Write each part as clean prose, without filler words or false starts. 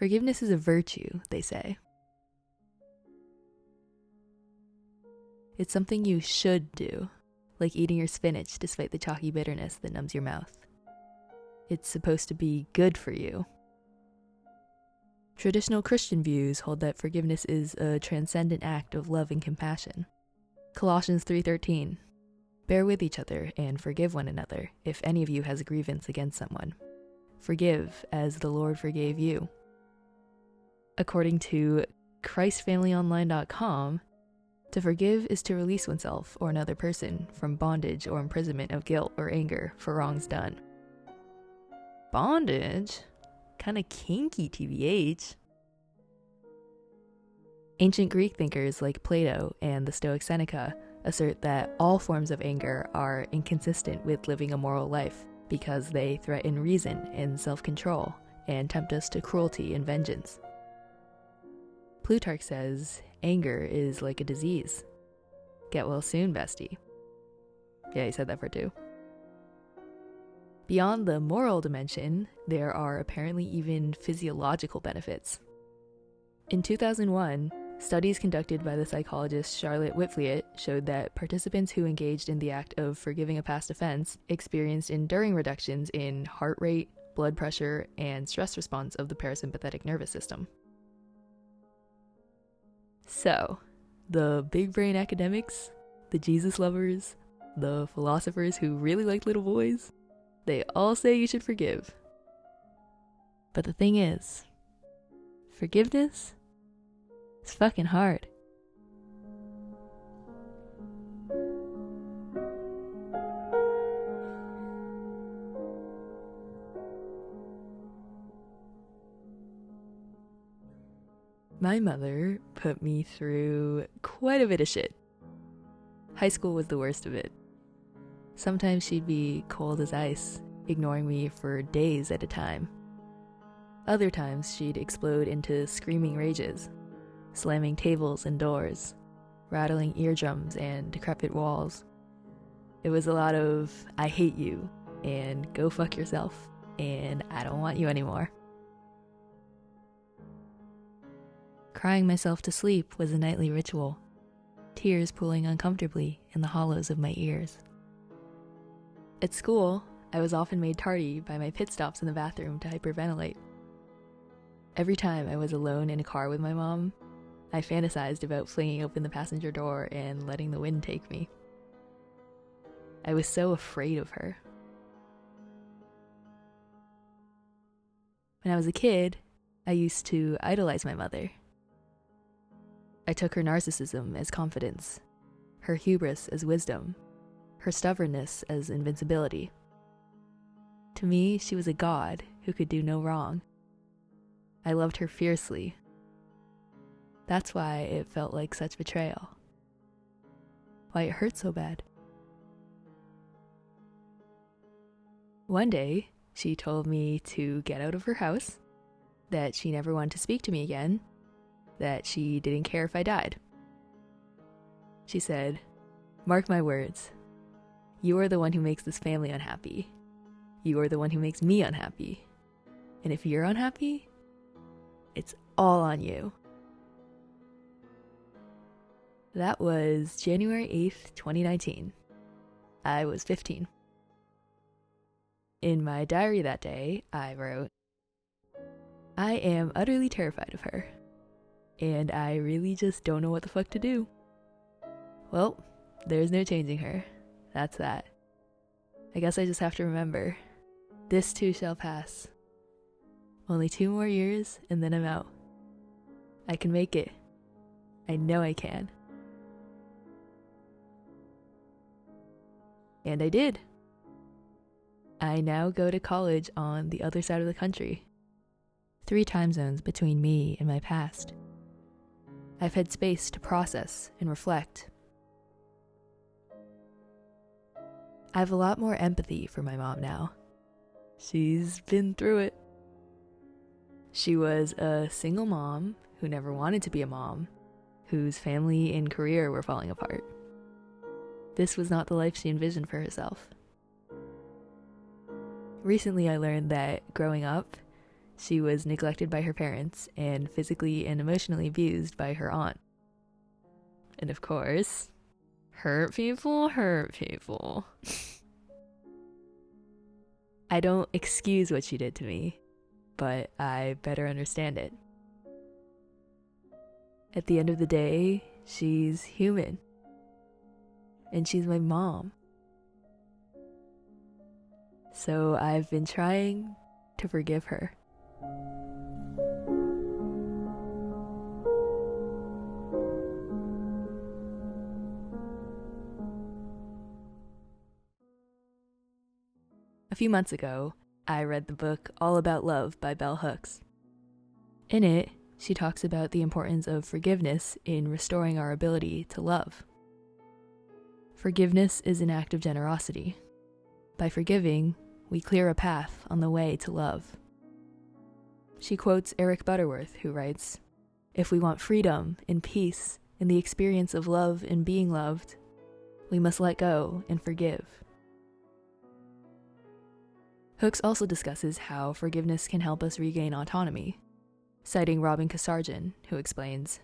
Forgiveness is a virtue, they say. It's something you should do, like eating your spinach despite the chalky bitterness that numbs your mouth. It's supposed to be good for you. Traditional Christian views hold that forgiveness is a transcendent act of love and compassion. Colossians 3:13, bear with each other and forgive one another if any of you has a grievance against someone. Forgive as the Lord forgave you. According to ChristFamilyOnline.com, to forgive is to release oneself or another person from bondage or imprisonment of guilt or anger for wrongs done. Bondage? Kinda kinky, TBH. Ancient Greek thinkers like Plato and the Stoic Seneca assert that all forms of anger are inconsistent with living a moral life because they threaten reason and self-control and tempt us to cruelty and vengeance. Plutarch says anger is like a disease. Get well soon, bestie. Yeah, he said that for two. Beyond the moral dimension, there are apparently even physiological benefits. In 2001, studies conducted by the psychologist Charlotte Whitfliet showed that participants who engaged in the act of forgiving a past offense experienced enduring reductions in heart rate, blood pressure, and stress response of the parasympathetic nervous system. So, the big brain academics, the Jesus lovers, the philosophers who really like little boys, they all say you should forgive. But the thing is, forgiveness is fucking hard. My mother put me through quite a bit of shit. High school was the worst of it. Sometimes she'd be cold as ice, ignoring me for days at a time. Other times she'd explode into screaming rages, slamming tables and doors, rattling eardrums and decrepit walls. It was a lot of, I hate you, and go fuck yourself, and I don't want you anymore. Crying myself to sleep was a nightly ritual, tears pooling uncomfortably in the hollows of my ears. At school, I was often made tardy by my pit stops in the bathroom to hyperventilate. Every time I was alone in a car with my mom, I fantasized about flinging open the passenger door and letting the wind take me. I was so afraid of her. When I was a kid, I used to idolize my mother. I took her narcissism as confidence, her hubris as wisdom, her stubbornness as invincibility. To me, she was a god who could do no wrong. I loved her fiercely. That's why it felt like such betrayal. Why it hurt so bad. One day, she told me to get out of her house, that she never wanted to speak to me again, that she didn't care if I died. She said, "Mark my words. You are the one who makes this family unhappy. You are the one who makes me unhappy. And if you're unhappy, it's all on you." That was January 8th, 2019. I was 15. In my diary that day, I wrote, "I am utterly terrified of her, and I really just don't know what the fuck to do. Well, there's no changing her. That's that. I guess I just have to remember, this too shall pass. Only 2 more years, and then I'm out. I can make it. I know I can." And I did. I now go to college on the other side of the country. 3 time zones between me and my past. I've had space to process and reflect. I have a lot more empathy for my mom now. She's been through it. She was a single mom who never wanted to be a mom, whose family and career were falling apart. This was not the life she envisioned for herself. Recently, I learned that growing up, she was neglected by her parents and physically and emotionally abused by her aunt. And of course, hurt people hurt people. I don't excuse what she did to me, but I better understand it. At the end of the day, she's human. And she's my mom. So I've been trying to forgive her. A few months ago, I read the book All About Love by Bell Hooks. In it, she talks about the importance of forgiveness in restoring our ability to love. Forgiveness is an act of generosity. By forgiving, we clear a path on the way to love. She quotes Eric Butterworth, who writes, "If we want freedom and peace and the experience of love and being loved, we must let go and forgive." Hooks also discusses how forgiveness can help us regain autonomy, citing Robin Kasarjan, who explains,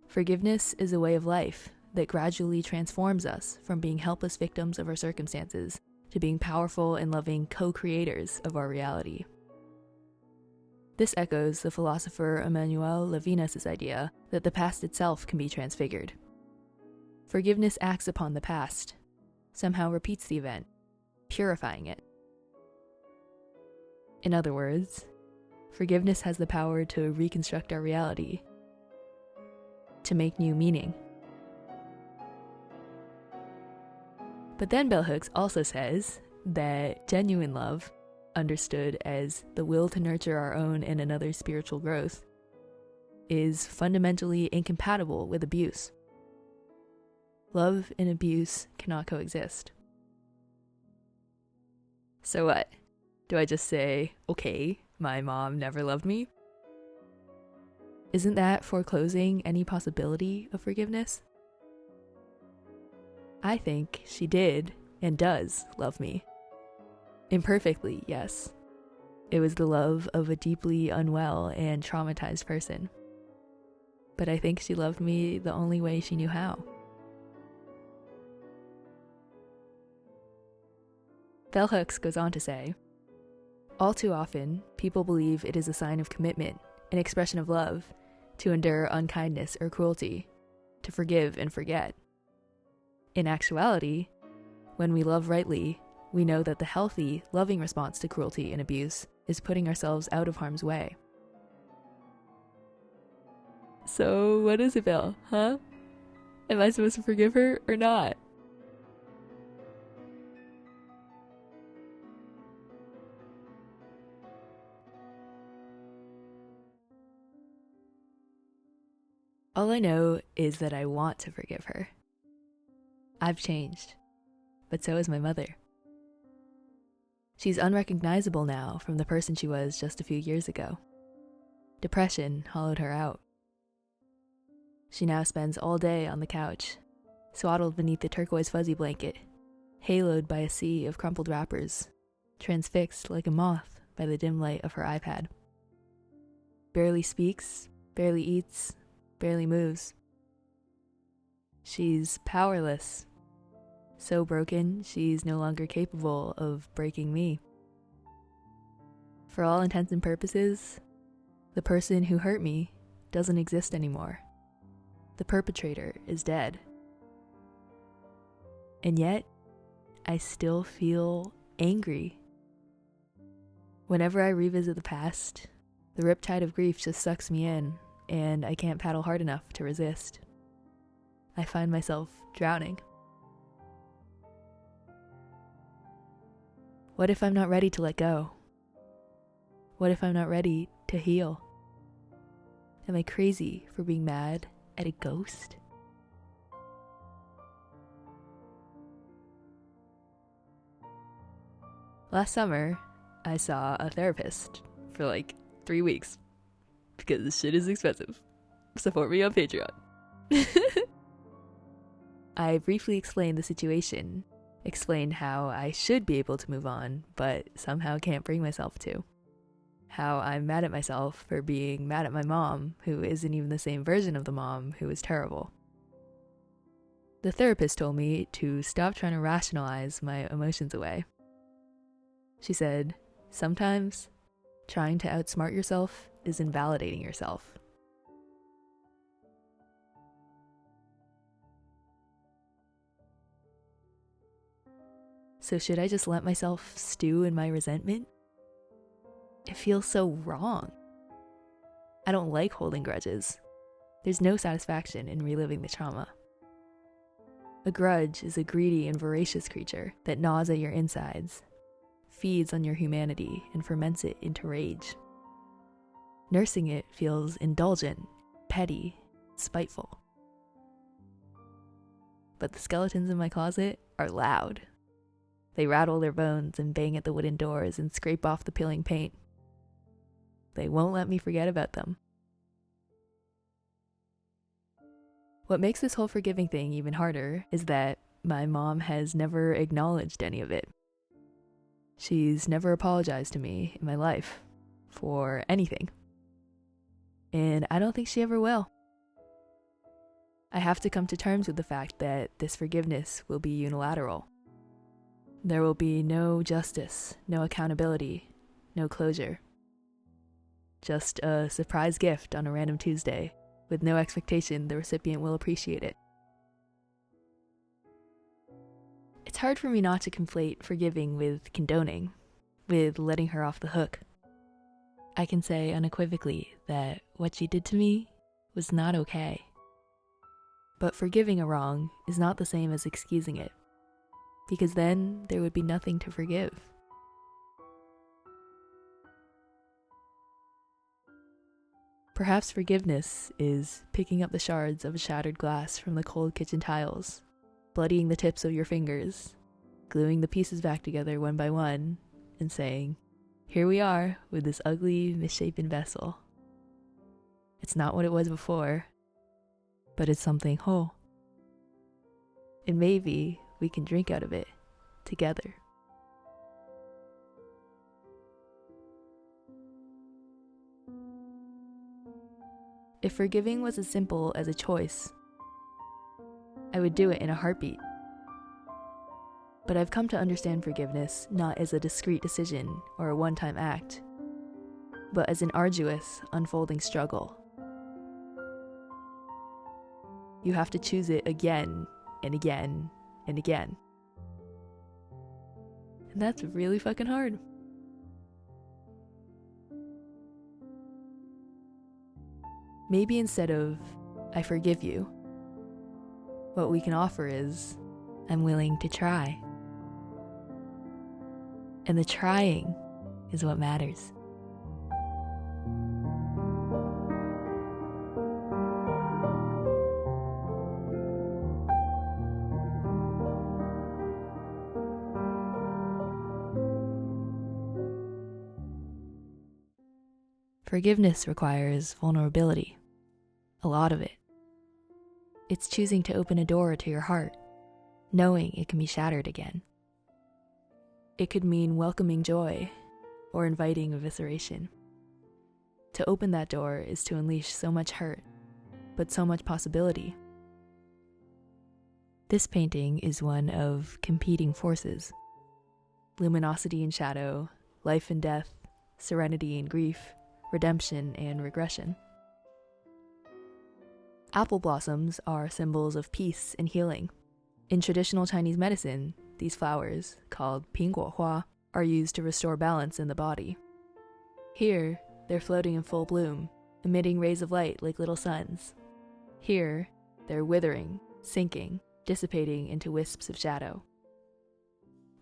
"Forgiveness is a way of life that gradually transforms us from being helpless victims of our circumstances to being powerful and loving co-creators of our reality." This echoes the philosopher Emmanuel Levinas' idea that the past itself can be transfigured. Forgiveness acts upon the past, somehow repeats the event, purifying it. In other words, forgiveness has the power to reconstruct our reality, to make new meaning. But then Bell Hooks also says that genuine love, understood as the will to nurture our own and another's spiritual growth, is fundamentally incompatible with abuse. Love and abuse cannot coexist. So what? Do I just say, okay, my mom never loved me? Isn't that foreclosing any possibility of forgiveness? I think she did and does love me. Imperfectly, yes. It was the love of a deeply unwell and traumatized person. But I think she loved me the only way she knew how. Bell Hooks goes on to say, "All too often, people believe it is a sign of commitment, an expression of love, to endure unkindness or cruelty, to forgive and forget. In actuality, when we love rightly, we know that the healthy, loving response to cruelty and abuse is putting ourselves out of harm's way." So what is it, Belle, huh? Am I supposed to forgive her or not? All I know is that I want to forgive her. I've changed, but so has my mother. She's unrecognizable now from the person she was just a few years ago. Depression hollowed her out. She now spends all day on the couch, swaddled beneath the turquoise fuzzy blanket, haloed by a sea of crumpled wrappers, transfixed like a moth by the dim light of her iPad. Barely speaks, barely eats, barely moves. She's powerless. So broken, she's no longer capable of breaking me. For all intents and purposes, the person who hurt me doesn't exist anymore. The perpetrator is dead. And yet, I still feel angry. Whenever I revisit the past, the riptide of grief just sucks me in, and I can't paddle hard enough to resist. I find myself drowning. What if I'm not ready to let go? What if I'm not ready to heal? Am I crazy for being mad at a ghost? Last summer, I saw a therapist for like 3 weeks because this shit is expensive. Support me on Patreon. I briefly explained the situation, explained how I should be able to move on, but somehow can't bring myself to. how I'm mad at myself for being mad at my mom, who isn't even the same version of the mom who is terrible. The therapist told me to stop trying to rationalize my emotions away. She said, sometimes trying to outsmart yourself is invalidating yourself. So should I just let myself stew in my resentment? It feels so wrong. I don't like holding grudges. There's no satisfaction in reliving the trauma. A grudge is a greedy and voracious creature that gnaws at your insides, feeds on your humanity, and ferments it into rage. Nursing it feels indulgent, petty, spiteful. But the skeletons in my closet are loud. They rattle their bones and bang at the wooden doors and scrape off the peeling paint. They won't let me forget about them. What makes this whole forgiving thing even harder is that my mom has never acknowledged any of it. She's never apologized to me in my life for anything. And I don't think she ever will. I have to come to terms with the fact that this forgiveness will be unilateral. There will be no justice, no accountability, no closure. Just a surprise gift on a random Tuesday, with no expectation the recipient will appreciate it. It's hard for me not to conflate forgiving with condoning, with letting her off the hook. I can say unequivocally that what she did to me was not okay. But forgiving a wrong is not the same as excusing it, because then there would be nothing to forgive. Perhaps forgiveness is picking up the shards of a shattered glass from the cold kitchen tiles, bloodying the tips of your fingers, gluing the pieces back together one by one, and saying, "Here we are with this ugly, misshapen vessel. It's not what it was before, but it's something whole. And maybe we can drink out of it together." If forgiving was as simple as a choice, I would do it in a heartbeat. But I've come to understand forgiveness not as a discrete decision or a one-time act, but as an arduous, unfolding struggle. You have to choose it again and again and again. And that's really fucking hard. Maybe instead of, "I forgive you," what we can offer is, "I'm willing to try." And the trying is what matters. Forgiveness requires vulnerability, a lot of it. It's choosing to open a door to your heart, knowing it can be shattered again. It could mean welcoming joy or inviting evisceration. To open that door is to unleash so much hurt, but so much possibility. This painting is one of competing forces: luminosity and shadow, life and death, serenity and grief, redemption and regression. Apple blossoms are symbols of peace and healing. In traditional Chinese medicine, these flowers, called 苹果花, are used to restore balance in the body. Here, they're floating in full bloom, emitting rays of light like little suns. Here, they're withering, sinking, dissipating into wisps of shadow.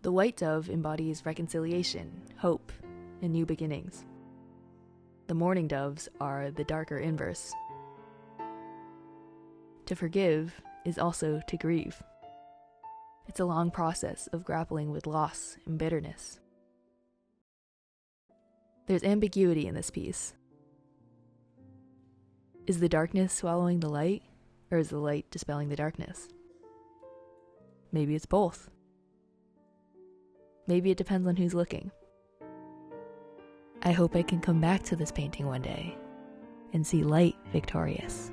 The white dove embodies reconciliation, hope, and new beginnings. The mourning doves are the darker inverse. To forgive is also to grieve. It's a long process of grappling with loss and bitterness. There's ambiguity in this piece. Is the darkness swallowing the light, or is the light dispelling the darkness? Maybe it's both. Maybe it depends on who's looking. I hope I can come back to this painting one day and see light victorious.